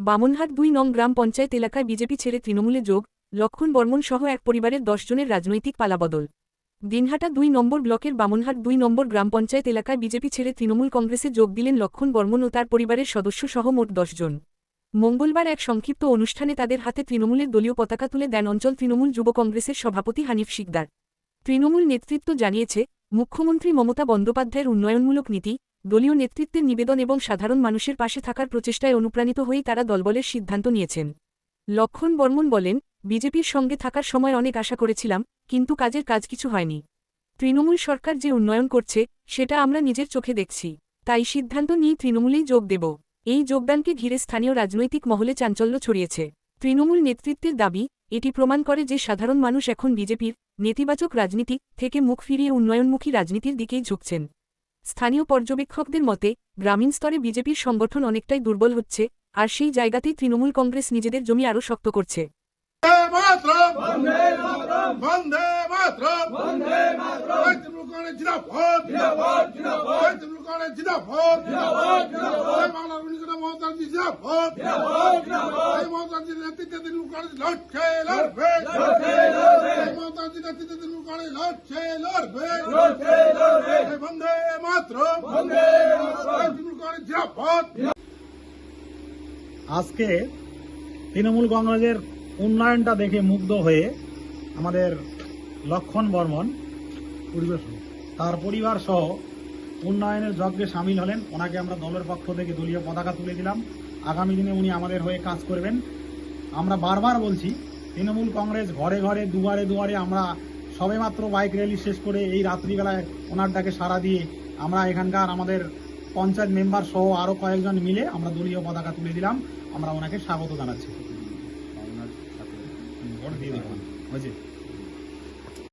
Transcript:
বামনহাট ২ নং গ্রাম পঞ্চায়েত এলাকায় বিজেপি ছেড়ে তৃণমূলে যোগ, লক্ষণ বর্মন সহ এক পরিবারের ১০ জনের রাজনৈতিক পালাবদল। দিনহাটা ২ নম্বর ব্লকের বামনহাট ২ নম্বর গ্রাম পঞ্চায়েত এলাকায় বিজেপি ছেড়ে তৃণমূল কংগ্রেসে যোগ দিলেন লক্ষণ বর্মন ও তার পরিবারের সদস্য সহ মোট ১০ জন। মঙ্গলবার এক সংক্ষিপ্ত অনুষ্ঠানে তাদের হাতে তৃণমূলের দলীয় পতাকা তুলে দেন অঞ্চল তৃণমূল যুব কংগ্রেসের সভাপতি হানিফ শিকদার। তৃণমূল নেতৃত্ব জানিয়েছে, মুখ্যমন্ত্রী মমতা বন্দ্যোপাধ্যায়ের উন্নয়নমূলক নীতি, দলীয় নেতৃত্বের নিবেদন এবং সাধারণ মানুষের পাশে থাকার প্রচেষ্টায় অনুপ্রাণিত হয়েই তারা দলবলের সিদ্ধান্ত নিয়েছেন। লক্ষণ বর্মন বলেন, বিজেপির সঙ্গে থাকার সময় অনেক আশা করেছিলাম, কিন্তু কাজের কাজ কিছু হয়নি। তৃণমূল সরকার যে উন্নয়ন করছে সেটা আমরা নিজের চোখে দেখছি, তাই সিদ্ধান্ত নিয়ে তৃণমূলেই যোগ দেব। এই যোগদানকে ঘিরে স্থানীয় রাজনৈতিক মহলে চাঞ্চল্য ছড়িয়েছে। তৃণমূল নেতৃত্বের দাবি, এটি প্রমাণ করে যে সাধারণ মানুষ এখন বিজেপির নেতিবাচক রাজনীতি থেকে মুখ ফিরিয়ে উন্নয়নমুখী রাজনীতির দিকেই ঝুঁকছেন। স্থানীয় পর্যবেক্ষকদের মতে, গ্রামীণ স্তরে বিজেপির সংগঠন অনেকটাই দুর্বল হচ্ছে, আর সেই জায়গাতেই তৃণমূল কংগ্রেস নিজেদের জমি আরও শক্ত করছে। আজকে তৃণমূল কংগ্রেসের উন্নয়নটা দেখে মুগ্ধ হয়ে আমাদের লক্ষণ বর্মন তার পরিবার সহ উন্নয়নের যজ্ঞে সামিল হলেন। ওনাকে আমরা দলের পক্ষ থেকে দলীয় পতাকা তুলে দিলাম। আগামী দিনে উনি আমাদের হয়ে কাজ করবেন। আমরা বারবার বলছি, তৃণমূল কংগ্রেস ঘরে ঘরে দুয়ারে দুয়ারে আমরা সবেমাত্র বাইক র্যালি শেষ করে এই রাত্রিবেলায় ওনার ডাকে সাড়া দিয়ে আমরা এখানকার আমাদের পঞ্চায়েত মেম্বার সহ আরও কয়েকজন মিলে আমরা দলীয় পতাকা তুলে দিলাম। আমরা ওনাকে স্বাগত জানাচ্ছি। দিয়ে দেখুন